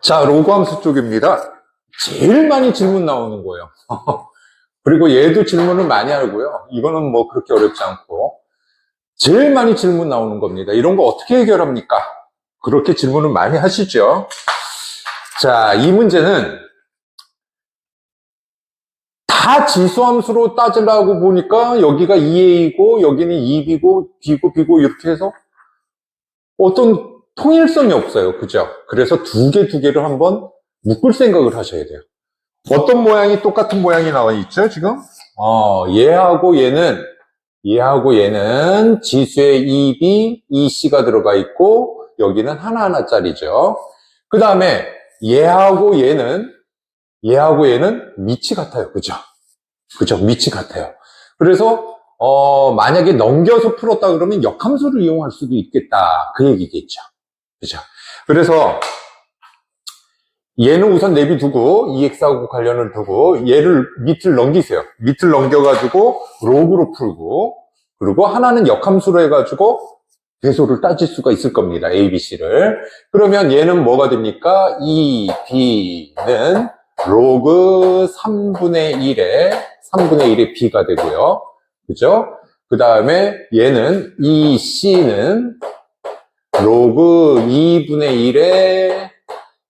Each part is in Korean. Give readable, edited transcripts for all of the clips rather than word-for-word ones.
자, 로그 함수 쪽입니다. 제일 많이 질문 나오는 거예요. 그리고 얘도 질문을 많이 하고요. 이거는 뭐 그렇게 어렵지 않고. 제일 많이 질문 나오는 겁니다. 이런 거 어떻게 해결합니까? 그렇게 질문을 많이 하시죠. 자, 이 문제는 다 지수함수로 따지려고 보니까 여기가 2a이고 여기는 2b고 b고 이렇게 해서 어떤 통일성이 없어요. 그죠? 그래서 두 개를 한번 묶을 생각을 하셔야 돼요. 어떤 모양이 똑같은 모양이 나와 있죠, 지금? 얘하고 얘는 지수에 2b, 2c가 들어가 있고, 여기는 하나짜리죠. 그 다음에 얘하고 얘는 밑이 같아요. 그죠? 밑이 같아요. 그래서, 만약에 넘겨서 풀었다 그러면 역함수를 이용할 수도 있겠다. 그 얘기겠죠. 그죠? 그래서, 얘는 우선 내비두고, EX하고 관련을 두고, 얘를 밑을 넘기세요. 밑을 넘겨가지고, 로그로 풀고, 그리고 하나는 역함수로 해가지고, 배소를 따질 수가 있을 겁니다. A, B, C를. 그러면 얘는 뭐가 됩니까? E, B는 로그 3분의 1의 B가 되고요. 그죠? 그 다음에 얘는 E, C는 로그 2분의 1의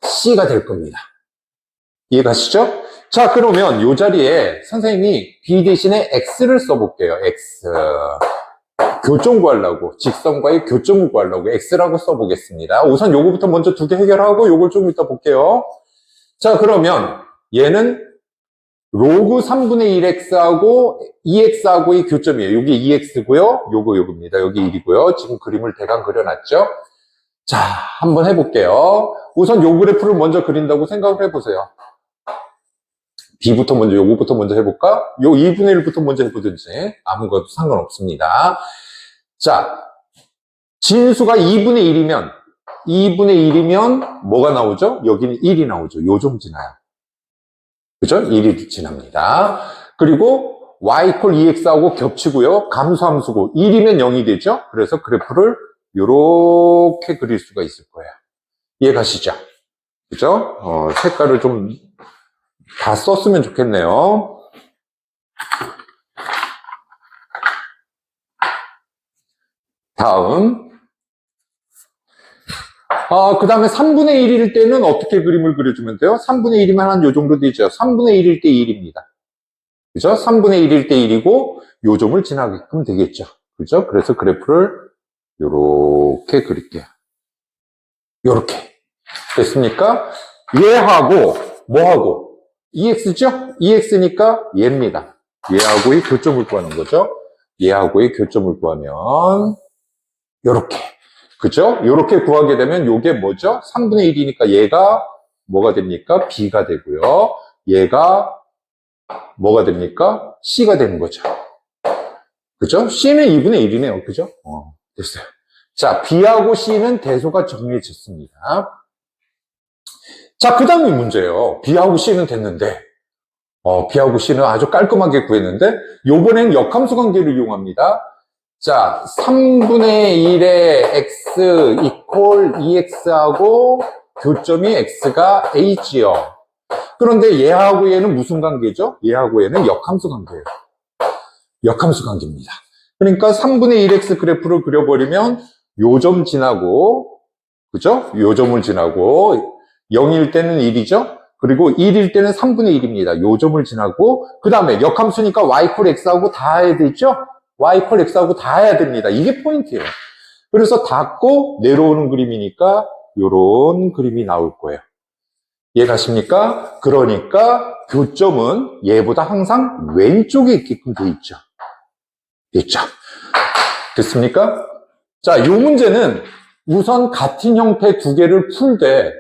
C가 될 겁니다. 이해가시죠? 자, 그러면 이 자리에 선생님이 B 대신에 X를 써볼게요. X. 교점 구하려고, 직선과의 교점을 구하려고 X라고 써보겠습니다. 우선 요거부터 먼저 두 개 해결하고 요걸 좀 이따 볼게요. 자, 그러면 얘는 로그 3분의 1x하고 2x하고의 교점이에요. 여기 2x고요. 요겁니다. 여기 1이고요. 지금 그림을 대강 그려놨죠? 자, 한번 해볼게요. 우선 요 그래프를 먼저 그린다고 생각을 해보세요. 요거부터 먼저 해볼까? 요 2분의 1부터 먼저 해보든지 아무것도 상관없습니다. 자, 진수가 2분의 1이면 뭐가 나오죠? 여기는 1이 나오죠. 요 좀 지나요. 그죠? 1이 지납니다. 그리고 y equal 2x하고 겹치고요. 감소함수고 1이면 0이 되죠? 그래서 그래프를 요렇게 그릴 수가 있을 거예요. 이해 가시죠? 그죠? 색깔을 좀 다 썼으면 좋겠네요. 다음. 그 다음에 3분의 1일 때는 어떻게 그림을 그려주면 돼요? 3분의 1이면 한 요 정도 되죠. 3분의 1일 때 1입니다. 그죠? 3분의 1일 때 1이고, 요 점을 지나게끔 되겠죠. 그죠? 그래서 그래프를 요렇게 그릴게요. 요렇게. 됐습니까? 얘하고, 뭐하고? EX죠? EX니까 얘입니다. 얘하고의 교점을 구하는 거죠. 얘하고의 교점을 구하면, 요렇게. 그죠? 요렇게 구하게 되면 요게 뭐죠? 3분의 1이니까 얘가 뭐가 됩니까? B가 되고요. 얘가 뭐가 됩니까? C가 되는 거죠. 그죠? C는 2분의 1이네요. 그죠? 됐어요. 자, B하고 C는 대소가 정해졌습니다. 자, 그 다음이 문제예요. B하고 C는 됐는데, B하고 C는 아주 깔끔하게 구했는데, 요번엔 역함수 관계를 이용합니다. 자, 3분의 1의 x 이퀄 2x하고 교점이 x가 a지요. 그런데 얘하고 얘는 무슨 관계죠? 얘하고 얘는 역함수 관계예요. 역함수 관계입니다. 그러니까 3분의 1x 그래프를 그려버리면 요 점 지나고, 그죠? 요 점을 지나고 0일 때는 1이죠? 그리고 1일 때는 3분의 1입니다. 요 점을 지나고 그 다음에 역함수니까 y equal x하고 다 해야 되죠? y equal x하고 다 해야 됩니다. 이게 포인트예요. 그래서 닫고 내려오는 그림이니까 요런 그림이 나올 거예요. 이해가십니까? 그러니까 교점은 얘보다 항상 왼쪽에 있게끔 돼 있죠. 됐죠? 됐습니까? 자, 요 문제는 우선 같은 형태 두 개를 풀되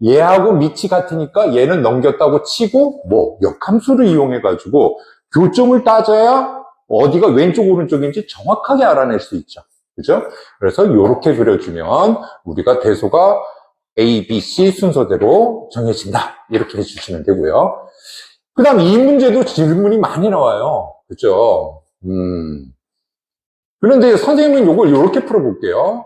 얘하고 밑이 같으니까 얘는 넘겼다고 치고 역함수를 이용해가지고 교점을 따져야 어디가 왼쪽 오른쪽인지 정확하게 알아낼 수 있죠. 그죠? 그래서 이렇게 그려주면 우리가 대소가 A, B, C 순서대로 정해진다. 이렇게 해주시면 되고요. 그 다음 이 문제도 질문이 많이 나와요. 그죠? 그런데 선생님은 이걸 이렇게 풀어볼게요.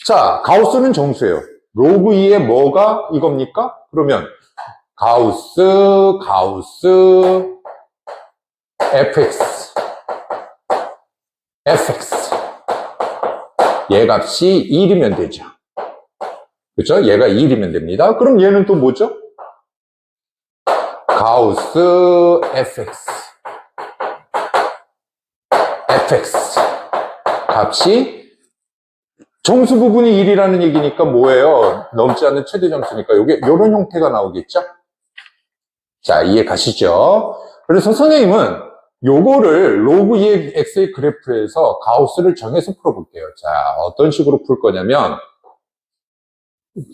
자, 가우스는 정수예요. 로그 2의 뭐가 이겁니까? 그러면 가우스 fx 얘 값이 1이면 되죠. 그렇죠? 얘가 1이면 됩니다. 그럼 얘는 또 뭐죠? 가우스 fx 값이 정수 부분이 1이라는 얘기니까 뭐예요? 넘지 않는 최대 점수니까 이게 이런 형태가 나오겠죠? 자, 이해 가시죠? 그래서 선생님은 요거를 로그 2의 x의 그래프에서 가우스를 정해서 풀어볼게요. 자, 어떤 식으로 풀 거냐면,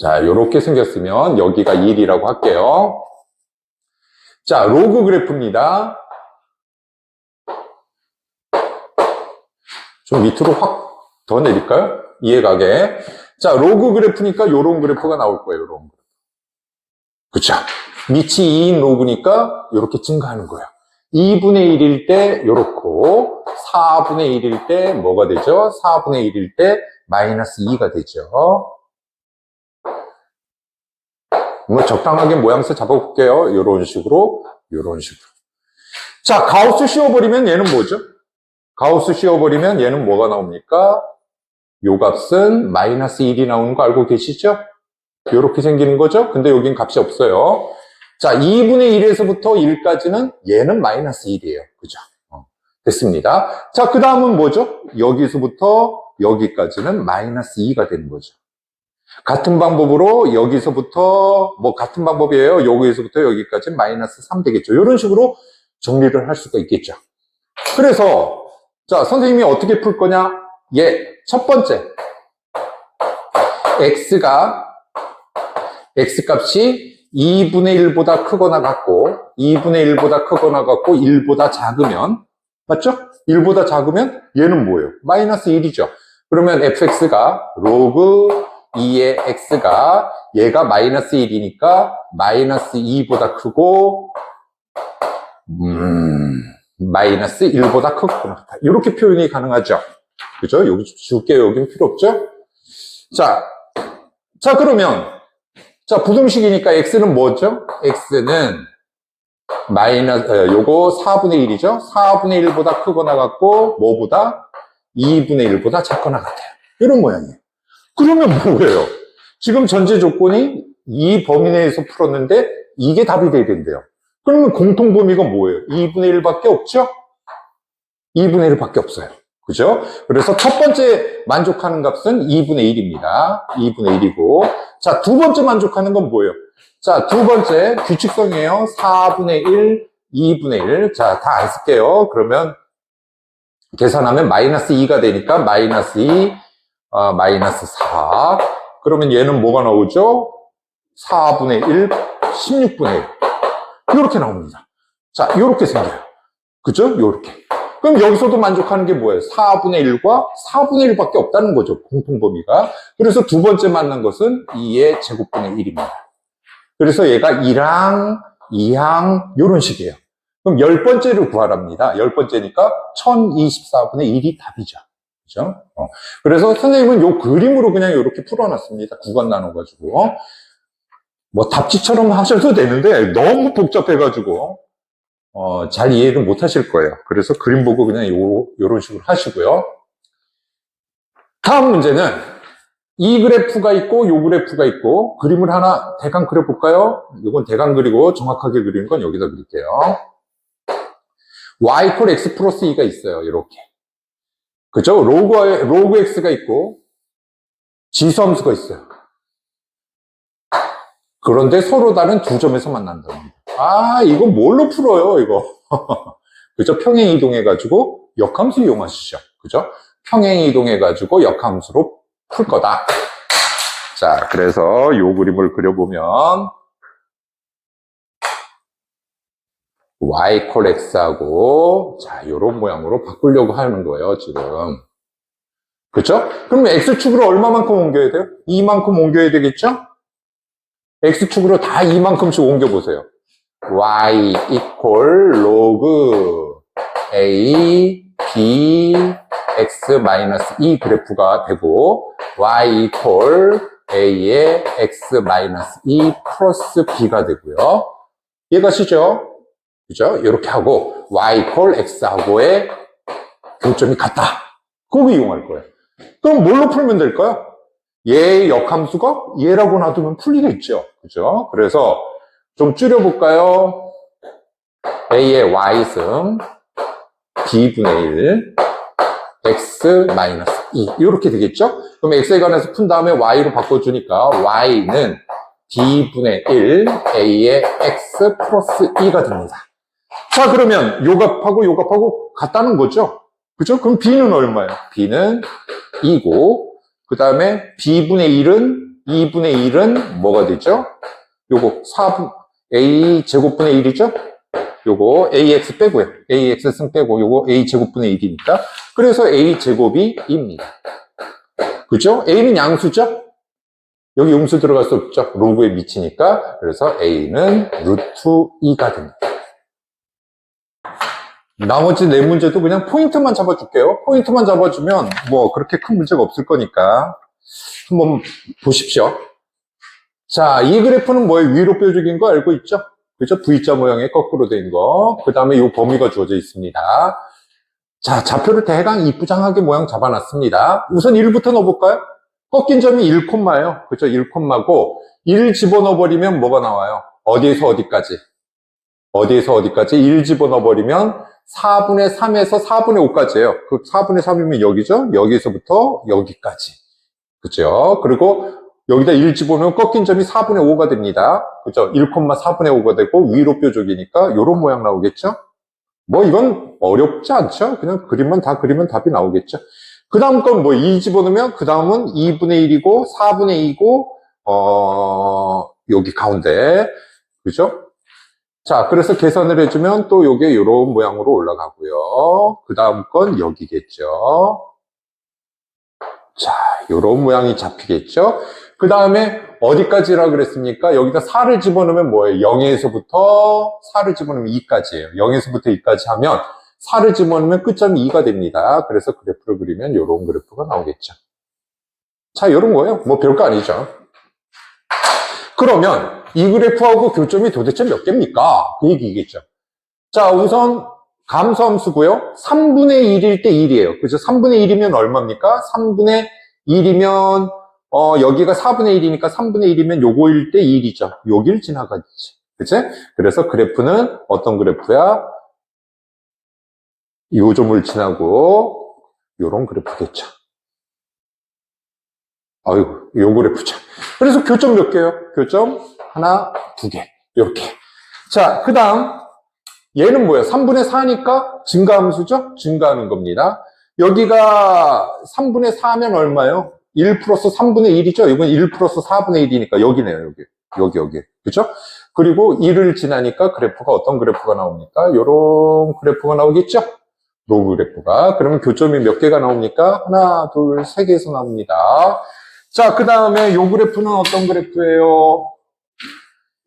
자, 요렇게 생겼으면 여기가 1이라고 할게요. 자, 로그 그래프입니다. 좀 밑으로 확 더 내릴까요? 이해가게. 자, 로그 그래프니까 요런 그래프가 나올 거예요. 요런 그래프. 그쵸? 밑이 2인 로그니까 요렇게 증가하는 거예요. 2분의 1일 때 요렇고 4분의 1일 때 뭐가 되죠? 4분의 1일 때 마이너스 2가 되죠. 뭐 적당하게 모양새 잡아볼게요. 요런 식으로. 자, 가우스 씌워버리면 얘는 뭐죠? 가우스 씌워버리면 얘는 뭐가 나옵니까? 요 값은 마이너스 1이 나오는 거 알고 계시죠? 요렇게 생기는 거죠? 근데 여긴 값이 없어요. 자, 2분의 1에서부터 1까지는 얘는 마이너스 1이에요. 그죠? 됐습니다. 자, 그 다음은 뭐죠? 여기서부터 여기까지는 마이너스 2가 되는 거죠. 같은 방법으로 여기서부터, 같은 방법이에요. 여기서부터 여기까지 마이너스 3 되겠죠. 이런 식으로 정리를 할 수가 있겠죠. 그래서, 자, 선생님이 어떻게 풀 거냐? 첫 번째. x 값이 2분의 1보다 크거나 같고, 2분의 1보다 크거나 같고, 1보다 작으면, 맞죠? 1보다 작으면 얘는 뭐예요? 마이너스 1이죠. 그러면 fx가 로그 2의 x가 얘가 마이너스 1이니까 마이너스 2보다 크고 마이너스 1보다 크구나. 이렇게 표현이 가능하죠. 그죠? 여기 줄게요. 여긴 필요 없죠? 자, 그러면 자, 부등식이니까 x는 뭐죠? x는 요거 4분의 1이죠? 4분의 1보다 크거나 같고 뭐보다? 2분의 1보다 작거나 같아요. 이런 모양이에요. 그러면 뭐예요? 지금 전제 조건이 이 범위 내에서 풀었는데 이게 답이 돼야 된대요. 그러면 공통 범위가 뭐예요? 2분의 1밖에 없죠? 2분의 1밖에 없어요. 그죠? 그래서 첫 번째 만족하는 값은 2분의 1입니다. 2분의 1이고. 자, 두 번째 만족하는 건 뭐예요? 자, 두 번째 규칙성이에요. 4분의 1, 2분의 1. 자, 다 안 쓸게요. 그러면 계산하면 마이너스 2가 되니까 마이너스 2, 마이너스 4. 그러면 얘는 뭐가 나오죠? 4분의 1, 16분의 1. 이렇게 나옵니다. 자, 이렇게 생겨요. 그죠? 이렇게. 그럼 여기서도 만족하는 게 뭐예요? 4분의 1과 4분의 1밖에 없다는 거죠. 공통범위가. 그래서 두 번째 만난 것은 2의 제곱분의 1입니다. 그래서 얘가 1항, 2항 이런 식이에요. 그럼 10번째를 구하랍니다. 10번째니까 1024분의 1이 답이죠. 그죠? 그래서 선생님은 요 그림으로 그냥 이렇게 풀어놨습니다. 구간 나눠가지고. 뭐 답지처럼 하셔도 되는데 너무 복잡해가지고 잘 이해를 못 하실 거예요. 그래서 그림 보고 그냥 요런 식으로 하시고요. 다음 문제는 이 그래프가 있고 요 그래프가 있고 그림을 하나 대강 그려볼까요? 이건 대강 그리고 정확하게 그리는 건 여기다 그릴게요. y = x 플러스 2가 있어요. 이렇게. 그죠? 로그 x가 있고 지수함수가 있어요. 그런데 서로 다른 두 점에서 만난답니다. 이거 뭘로 풀어요, 이거? 그죠? 평행 이동해가지고 역함수 이용하시죠. 그죠? 평행 이동해가지고 역함수로 풀 거다. 자, 그래서 요 그림을 그려보면 y = x하고 자, 요런 모양으로 바꾸려고 하는 거예요, 지금. 그죠? 그럼 x축으로 얼마만큼 옮겨야 돼요? 2만큼 옮겨야 되겠죠? x축으로 다 2만큼씩 옮겨보세요. y = log a b x-2 그래프가 되고 y = A의 X-2 플러스 B가 되고요. 이해가시죠? 그죠? 이렇게 하고 Y equal X하고의 교점이 같다. 그거 이용할 거예요. 그럼 뭘로 풀면 될까요? 얘의 역함수가 얘라고 놔두면 풀리겠죠. 그죠? 그래서 좀 줄여볼까요? A의 Y승 B분의 1 X-2 이렇게 되겠죠? 그럼 X에 관해서 푼 다음에 Y로 바꿔주니까 Y는 D분의 1 A의 X 플러스 2가 됩니다. 자, 그러면 요 값하고 같다는 거죠? 그죠? 그럼 B는 얼마예요? B는 2고, 그 다음에 B분의 1은, 2분의 1은 뭐가 되죠? 요거 4분, A 제곱분의 1이죠? 요거 AX 빼고요. AX승 빼고 요거 A 제곱분의 1이니까. 그래서 A 제곱이 2입니다. 그죠? A는 양수죠? 여기 음수 들어갈 수 없죠? 로그에 미치니까. 그래서 A는 루트 2가 됩니다. 나머지 네 문제도 그냥 포인트만 잡아줄게요. 포인트만 잡아주면 뭐 그렇게 큰 문제가 없을 거니까 한번 보십시오. 자, 이 그래프는 뭐예요? 위로 뾰족인 거 알고 있죠? 그죠? V자 모양의 거꾸로 된 거. 그 다음에 이 범위가 주어져 있습니다. 자, 좌표를 대강 이쁘장하게 모양 잡아놨습니다. 우선 1부터 넣어볼까요? 꺾인 점이 1콤마예요. 그죠? 1콤마고 1 집어넣어버리면 뭐가 나와요? 어디에서 어디까지? 어디에서 어디까지? 1 집어넣어버리면 4분의 3에서 4분의 5까지예요. 그 4분의 3이면 여기죠? 여기서부터 여기까지. 그죠? 그리고 여기다 1 집어넣으면 꺾인 점이 4분의 5가 됩니다. 그죠? 1,4분의 5가 되고 위로 뾰족이니까 이런 모양 나오겠죠? 뭐 이건 어렵지 않죠? 그냥 그림만 다 그리면 답이 나오겠죠? 그 다음 건 뭐 2 집어넣으면 그 다음은 2분의 1이고 4분의 2고 여기 가운데. 그죠? 자, 그래서 계산을 해주면 또 요게 이런 모양으로 올라가고요. 그 다음 건 여기겠죠. 자, 요런 모양이 잡히겠죠. 그 다음에 어디까지라 그랬습니까? 여기다 4를 집어넣으면 뭐예요? 0에서부터 4를 집어넣으면 2까지예요. 0에서부터 2까지 하면 4를 집어넣으면 끝점이 2가 됩니다. 그래서 그래프를 그리면 요런 그래프가 나오겠죠. 자, 요런 거예요. 뭐 별거 아니죠. 그러면 이 그래프하고 교점이 도대체 몇 개입니까? 그 얘기겠죠. 자, 우선 감소함수고요. 3분의 1일 때 1이에요. 그죠? 3분의 1이면 얼마입니까? 3분의 1이면 여기가 4분의 1이니까 3분의 1이면 요거일 때 1이죠. 여길 지나가지. 그치? 그래서 그래프는 어떤 그래프야? 요점을 지나고 요런 그래프겠죠. 아이고, 요 그래프죠. 그래서 교점 몇 개요? 교점 하나, 두 개. 요렇게. 자, 그 다음 얘는 뭐예요? 3분의 4니까 증가함수죠? 증가하는 겁니다. 여기가 3분의 4면 얼마예요? 1 플러스 3분의 1이죠? 이건 1 플러스 4분의 1이니까 여기네요, 여기. 그죠? 그리고 1을 지나니까 그래프가 어떤 그래프가 나옵니까? 요런 그래프가 나오겠죠? 로그 그래프가. 그러면 교점이 몇 개가 나옵니까? 하나, 둘, 세 개에서 나옵니다. 자, 그 다음에 요 그래프는 어떤 그래프예요?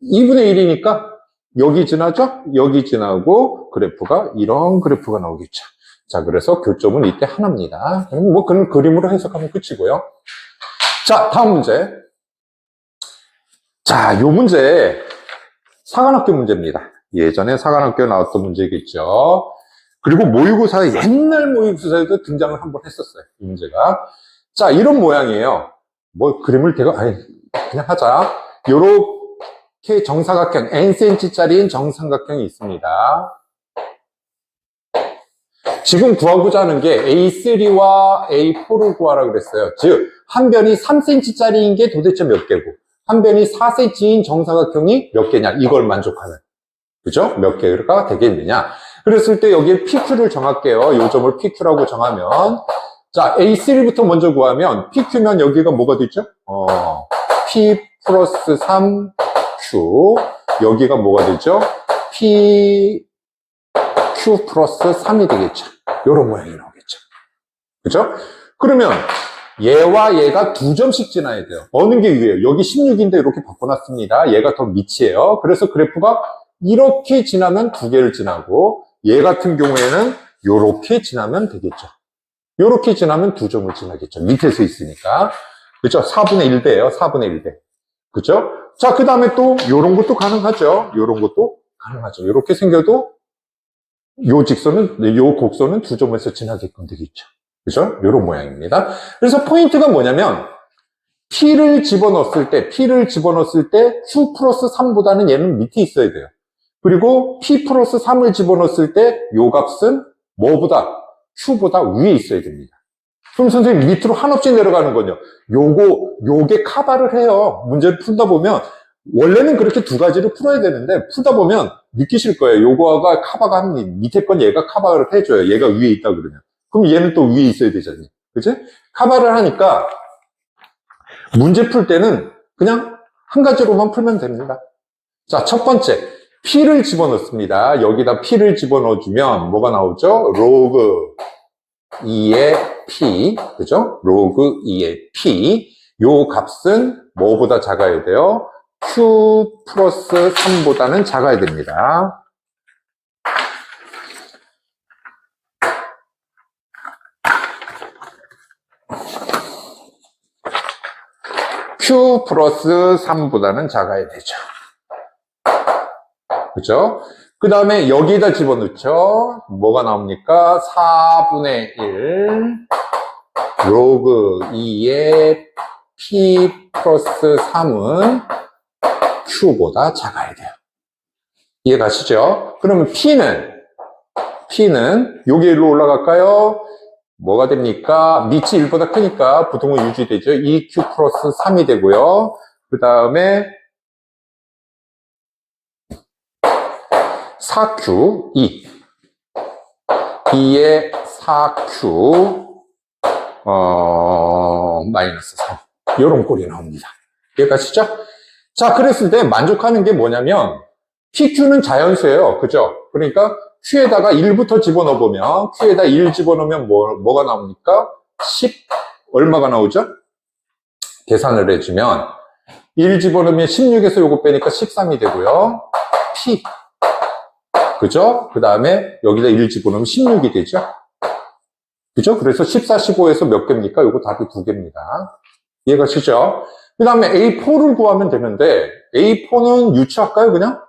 2분의 1이니까 여기 지나죠? 여기 지나고 그래프가 이런 그래프가 나오겠죠. 자, 그래서 교점은 이때 하나입니다. 그럼 뭐 그런 그림으로 해석하면 끝이고요. 자, 다음 문제. 자, 요 문제 사관학교 문제입니다. 예전에 사관학교에 나왔던 문제겠죠. 그리고 모의고사에 옛날 모의고사에도 등장을 한번 했었어요. 이 문제가. 자, 이런 모양이에요. 뭐 그림을 그냥 하자. 요렇게 정사각형 ncm짜리인 정삼각형이 있습니다. 지금 구하고자 하는 게 A3와 A4를 구하라 그랬어요. 즉, 한 변이 3cm짜리인 게 도대체 몇 개고, 한 변이 4cm인 정사각형이 몇 개냐, 이걸 만족하는. 그죠? 몇 개가 되겠느냐. 그랬을 때 여기에 PQ를 정할게요. 이 점을 PQ라고 정하면. 자, A3부터 먼저 구하면, PQ면 여기가 뭐가 되죠? P 플러스 3Q. 여기가 뭐가 되죠? PQ 플러스 3이 되겠죠. 요런 모양이 나오겠죠. 그죠? 그러면 얘와 얘가 2점씩 지나야 돼요. 어느 게 위에요? 여기 16인데 이렇게 바꿔놨습니다. 얘가 더 밑이에요. 그래서 그래프가 이렇게 지나면 2개를 지나고, 얘 같은 경우에는 이렇게 지나면 되겠죠. 이렇게 지나면 2점을 지나겠죠. 밑에서 있으니까. 그죠? 4분의 1배예요. 4분의 1배. 그죠? 자, 그 다음에 또 요런 것도 가능하죠. 요런 것도 가능하죠. 이렇게 생겨도 요 직선은, 요 곡선은 두 점에서 지나게끔 되겠죠. 그죠? 요런 모양입니다. 그래서 포인트가 뭐냐면 P를 집어넣었을 때 Q 플러스 3보다는 얘는 밑에 있어야 돼요. 그리고 P 플러스 3을 집어넣었을 때 요 값은 뭐보다? Q보다 위에 있어야 됩니다. 그럼 선생님 밑으로 한없이 내려가는 거요. 요게 카바를 해요. 문제를 풀다 보면 원래는 그렇게 두 가지를 풀어야 되는데 풀다 보면 느끼실 거예요. 요거가 카바가 한 밑에 건 얘가 카바를 해줘요. 얘가 위에 있다 그러면. 그럼 얘는 또 위에 있어야 되잖아요. 그치? 카바를 하니까 문제 풀 때는 그냥 한 가지로만 풀면 됩니다. 자, 첫 번째. P를 집어넣습니다. 여기다 P를 집어넣어주면 뭐가 나오죠? 로그 2의 P, 그죠? 로그 2의 P. 요 값은 뭐보다 작아야 돼요? Q 플러스 3보다는 작아야 됩니다. Q 플러스 3보다는 작아야 되죠. 그죠? 그 다음에 여기다 집어넣죠. 뭐가 나옵니까? 4분의 1 로그 2의 P 플러스 3은 Q보다 작아야 돼요. 이해 가시죠? 그러면 P는 여기 일로 올라갈까요? 뭐가 됩니까? 밑이 1보다 크니까 부동은 유지되죠. 2Q 플러스 3이 되고요. 그 다음에 4Q, 2의 4Q, 마이너스 3. 이런 꼴이 나옵니다. 이해가시죠? 자, 그랬을 때 만족하는 게 뭐냐면, PQ는 자연수예요. 그죠? 그러니까 Q에다가 1부터 집어넣어보면, Q에다 1 집어넣으면 뭐가 나옵니까? 10, 얼마가 나오죠? 계산을 해주면, 1 집어넣으면 16에서 요거 빼니까 13이 되고요. P. 그죠? 그 다음에 여기다 1 집어넣으면 16이 되죠? 그죠? 그래서 14, 15에서 몇 개입니까? 요거 답이 2개입니다. 이해가 되시죠? 그 다음에 A4를 구하면 되는데, A4는 유추할까요, 그냥?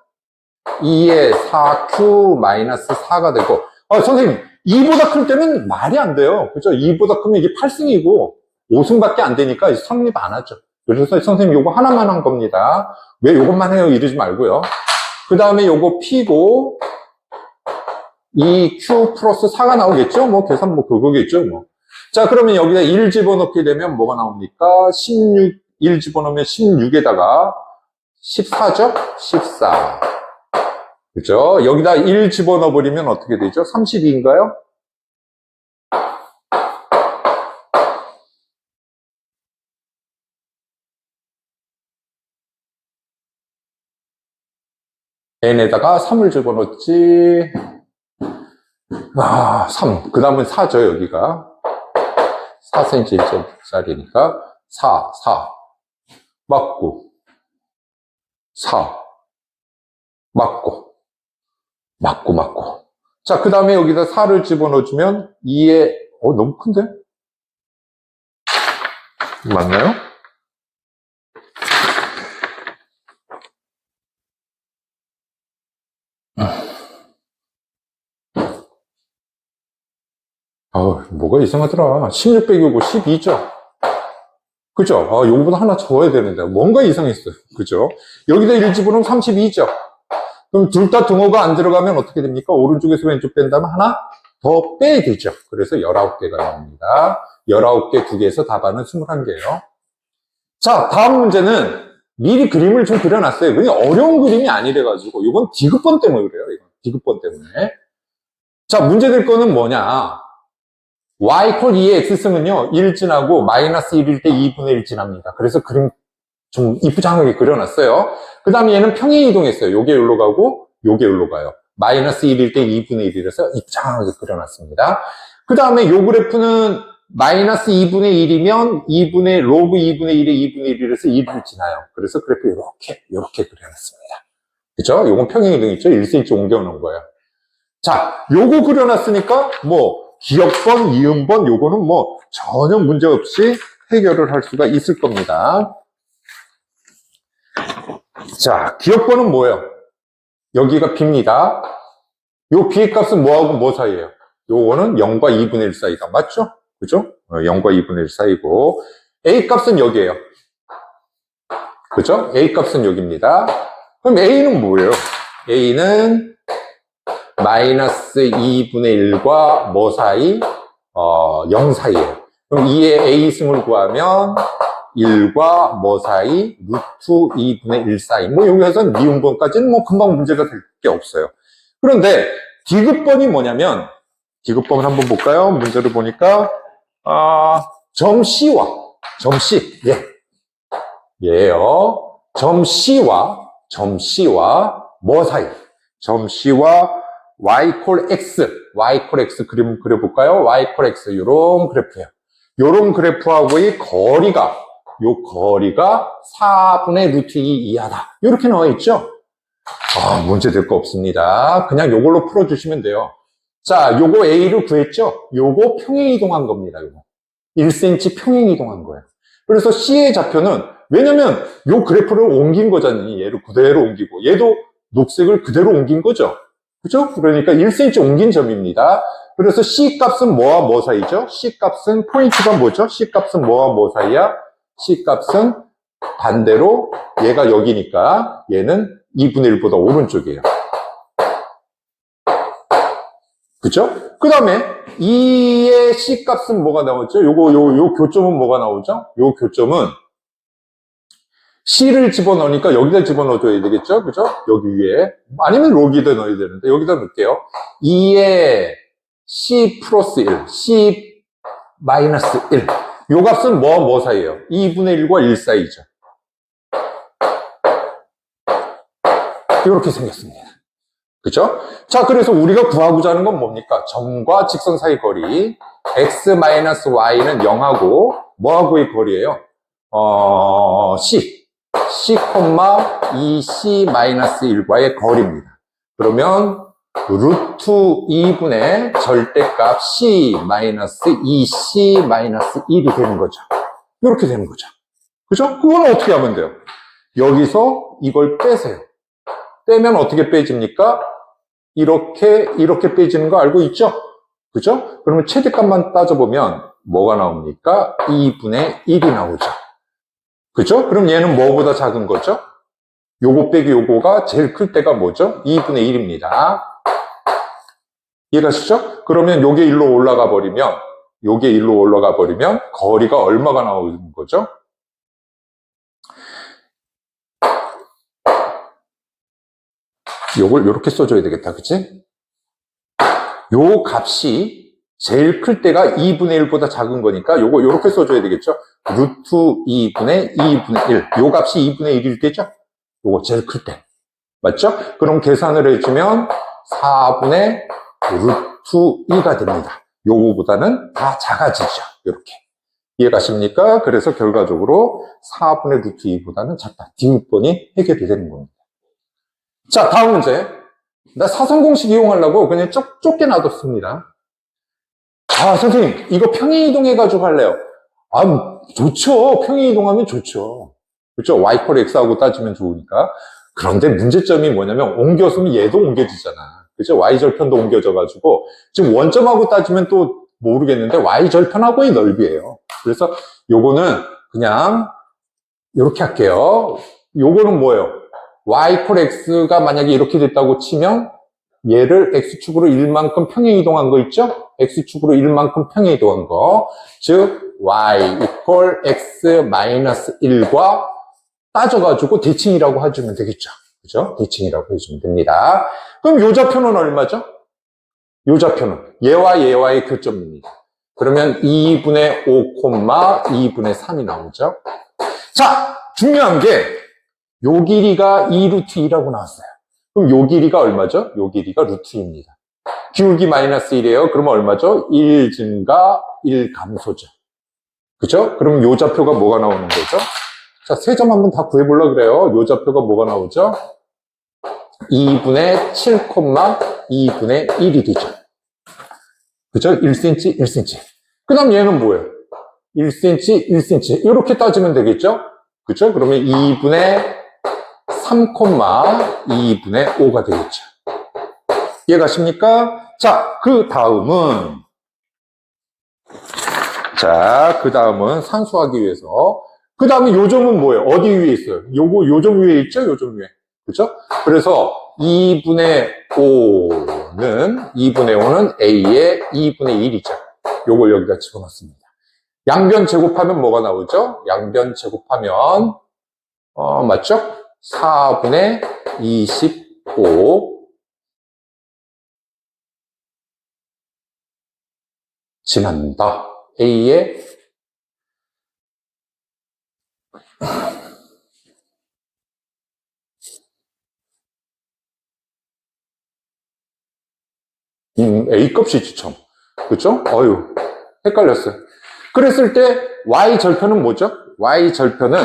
2의 4Q 마이너스 4가 되고, 선생님, 2보다 클 때는 말이 안 돼요. 그죠? 2보다 크면 이게 8승이고, 5승밖에 안 되니까 성립 안 하죠. 그래서 선생님 요거 하나만 한 겁니다. 왜 요것만 해요? 이러지 말고요. 그 다음에 요거 P고, 이 Q 플러스 4가 나오겠죠? 뭐, 계산 뭐, 그거겠죠? 뭐. 자, 그러면 여기다 1 집어넣게 되면 뭐가 나옵니까? 1 집어넣으면 16에다가 14죠? 14. 그죠? 여기다 1 집어넣어버리면 어떻게 되죠? 32인가요? n에다가 3을 집어넣었지. 3. 그 다음은 4죠, 여기가. 4cm 1짜리니까 4. 맞고. 4. 맞고. 자, 그 다음에 여기다 4를 집어넣어주면 2에, 너무 큰데? 맞나요? 뭐가 이상하더라. 16 빼기고 12죠? 그죠? 요거보다 하나 적어야 되는데. 뭔가 이상했어요. 그죠? 여기다 1 집어넣으면 32죠? 그럼 둘 다 등호가 안 들어가면 어떻게 됩니까? 오른쪽에서 왼쪽 뺀다면 하나 더 빼야 되죠. 그래서 19개가 나옵니다. 19개, 2개에서 답안은 21개예요. 자, 다음 문제는 미리 그림을 좀 그려놨어요. 그게 어려운 그림이 아니래가지고. 이건 디귿번 때문에 그래요. 이건 디귿번 때문에. 자, 문제 될 거는 뭐냐? y 콜 2의 x승은요, 1 지나고 마이너스 1일 때 2분의 1 지납니다. 그래서 그림 좀 이쁘장하게 그려놨어요. 그 다음에 얘는 평행 이동했어요. 요게 여기로 가고, 요게 여기로 가요. 마이너스 1일 때 2분의 1이라서 이쁘장하게 그려놨습니다. 그 다음에 요 그래프는 마이너스 2분의 1이면 로그 2분의 1에 2분의 1이라서 1을 지나요. 그래서 그래프 이렇게 그려놨습니다. 그죠? 요건 평행 이동이죠. 1cm 옮겨놓은 거예요. 자, 요거 그려놨으니까, 기역번, 이음번, 요거는 전혀 문제 없이 해결을 할 수가 있을 겁니다. 자, 기억번은 뭐예요? 여기가 b입니다. 요 b의 값은 뭐하고 뭐 사이예요? 요거는 0과 2분의 1 사이다. 맞죠? 그죠? 0과 2분의 1 사이고, a 값은 여기예요. 그죠? a 값은 여기입니다. 그럼 a는 뭐예요? a는 마이너스 2분의 1과 뭐 사이? 0 사이예요. 그럼 2의 a 승을 구하면 1과 뭐 사이? 루트 2분의 1 사이. 뭐 여기에서는 미분번까지는 뭐 금방 문제가 될 게 없어요. 그런데 디귿번이 뭐냐면, 디귿번을 한번 볼까요? 문제를 보니까 점 C와 점 C, 얘예요. 점 C와 뭐 사이? 점 C와 y 콜 x, y 콜 x 그림 그려볼까요? y 콜 x 요런 그래프예요. 요런 그래프하고의 거리가, 요 거리가 4분의 루트 2 이하다. 이렇게 나와 있죠? 문제 될 거 없습니다. 그냥 요걸로 풀어주시면 돼요. 자, 요거 A를 구했죠? 요거 평행이동한 겁니다, 요거. 1cm 평행이동한 거예요. 그래서 C의 좌표는, 왜냐면 요 그래프를 옮긴 거잖니. 얘를 그대로 옮기고, 얘도 녹색을 그대로 옮긴 거죠. 그죠? 그러니까 1cm 옮긴 점입니다. 그래서 C 값은 뭐와 뭐 사이죠? C 값은, 포인트가 뭐죠? C 값은 뭐와 뭐 사이야? C 값은 반대로 얘가 여기니까 얘는 2분의 1보다 오른쪽이에요. 그죠? 그 다음에 2의 C 값은 뭐가 나오죠? 요 교점은 뭐가 나오죠? 요 교점은 C를 집어넣으니까 여기다 집어넣어줘야 되겠죠? 그죠? 여기 위에. 아니면 여기다 넣어야 되는데 여기다 넣을게요. 2의 C 플러스 1, C 마이너스 1. 요 값은 뭐와 뭐 사이예요? 2분의 1과 1 사이죠. 이렇게 생겼습니다. 그죠? 자, 그래서 우리가 구하고자 하는 건 뭡니까? 점과 직선 사이 거리. x-y는 0하고, 뭐하고의 거리예요? c. c, 2c-1과의 거리입니다. 그러면, 루트 2분의 절대값 c-2c-1이 되는 거죠. 이렇게 되는 거죠. 그죠? 그건 어떻게 하면 돼요? 여기서 이걸 빼세요. 빼면 어떻게 빼집니까? 이렇게 빼지는 거 알고 있죠? 그죠? 그러면 최대값만 따져보면 뭐가 나옵니까? 2분의 1이 나오죠. 그죠? 그럼 얘는 뭐보다 작은 거죠? 요거 빼기 요거가 제일 클 때가 뭐죠? 2분의 1입니다. 이해가시죠? 그러면 요게 1로 올라가 버리면 거리가 얼마가 나오는 거죠? 요걸 요렇게 써줘야 되겠다, 그치? 요 값이 제일 클 때가 2분의 1보다 작은 거니까 요거 요렇게 써줘야 되겠죠? 루트 2분의 2분의 1. 요 값이 2분의 1일 때죠? 요거 제일 클 때. 맞죠? 그럼 계산을 해주면 4분의 루트 2가 됩니다. 요거보다는 다 작아지죠. 요렇게. 이해가십니까? 그래서 결과적으로 4분의 루트 2보다는 작다. 디귿번이 해결이 되는 겁니다. 자, 다음 문제. 나 사선공식 이용하려고 그냥 좁게 놔뒀습니다. 선생님, 이거 평행이동해가지고 할래요. 좋죠. 평행이동하면 좋죠. 그렇죠? y 콜 x하고 따지면 좋으니까. 그런데 문제점이 뭐냐면, 옮겨서면 얘도 옮겨지잖아. 그죠? y절편도 옮겨져가지고, 지금 원점하고 따지면 또 모르겠는데, y절편하고의 넓이에요. 그래서 요거는 그냥, 이렇게 할게요. 요거는 뭐예요? y 콜 x가 만약에 이렇게 됐다고 치면 얘를 x축으로 1만큼 평행이동한 거 있죠? x축으로 1만큼 평행이동한 거. 즉 y 이퀄 x 마이너스 1과 따져가지고 대칭이라고 해주면 되겠죠. 그죠? 대칭이라고 해주면 됩니다. 그럼 요 좌표는 얼마죠? 요 좌표는 얘와 얘와의 교점입니다. 그러면 2분의 5, 2분의 3이 나오죠. 자, 중요한 게 요 길이가 2루트 2라고 나왔어요. 그럼 요 길이가 얼마죠? 요 길이가 루트 2입니다. 기울기 마이너스 1이에요. 그러면 얼마죠? 1 증가, 1 감소죠. 그죠? 그럼 요 좌표가 뭐가 나오는 거죠? 자, 세 점 한번 다 구해보려고 그래요. 요 좌표가 뭐가 나오죠? 2분의 7, 2분의 1이 되죠. 그죠? 1cm, 1cm. 그 다음 얘는 뭐예요? 1cm, 1cm. 이렇게 따지면 되겠죠? 그죠? 그러면 2분의 3, 2분의 5가 되겠죠. 이해가십니까? 자, 그 다음은 산수하기 위해서 그 다음에 요점은 뭐예요? 어디 위에 있어요? 요거 요점 위에 있죠? 요점 위에. 그죠? 그래서 2분의 5는 A의 2분의 1이죠. 요걸 여기다 집어넣습니다. 양변 제곱하면 뭐가 나오죠? 양변 제곱하면 맞죠? 4분의 25 지난다. A의 A값이지 참. 그죠? 어휴, 헷갈렸어요. 그랬을 때 Y절편은 뭐죠? Y절편은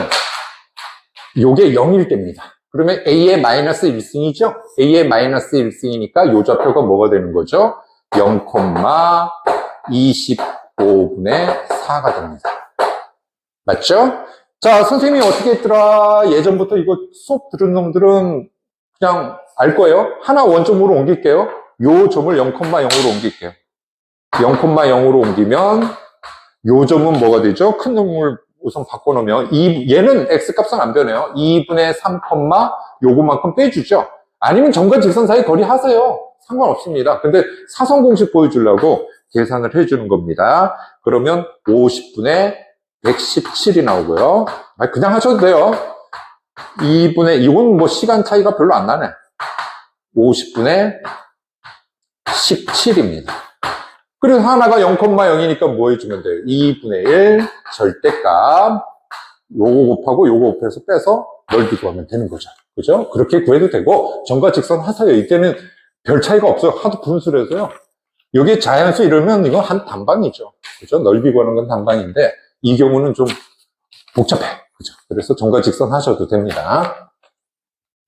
요게 0일 때입니다. 그러면 A의 마이너스 1승이죠? A의 마이너스 1승이니까 요 좌표가 뭐가 되는 거죠? 0,25분의 4가 됩니다. 맞죠? 자, 선생님이 어떻게 했더라? 예전부터 이거 수업 들은 놈들은 그냥 알 거예요. 하나 원점으로 옮길게요. 요 점을 0,0으로 옮길게요. 0,0으로 옮기면 요 점은 뭐가 되죠? 큰 놈을 우선 바꿔놓으면 얘는 x값은 안 변해요. 2분의 3, 요거만큼 빼주죠. 아니면 점과 직선 사이 거리 하세요. 상관없습니다. 근데 사선 공식 보여주려고 계산을 해주는 겁니다. 그러면 50분의 117이 나오고요. 그냥 하셔도 돼요. 2분의, 이건 뭐 시간 차이가 별로 안 나네. 50분의 17입니다. 그래서 하나가 0,0이니까 뭐 해주면 돼요? 2분의 1 절대값 요거 곱하고 요거 곱해서 빼서 넓이 구하면 되는 거죠. 그죠? 그렇게 구해도 되고 점과 직선 하세요. 이때는 별 차이가 없어요. 하도 분수라서요. 여기 자연수 이러면 이건 한 단방이죠. 그죠? 넓이 구하는 건 단방인데 이 경우는 좀 복잡해. 그죠? 그래서 점과 직선 하셔도 됩니다.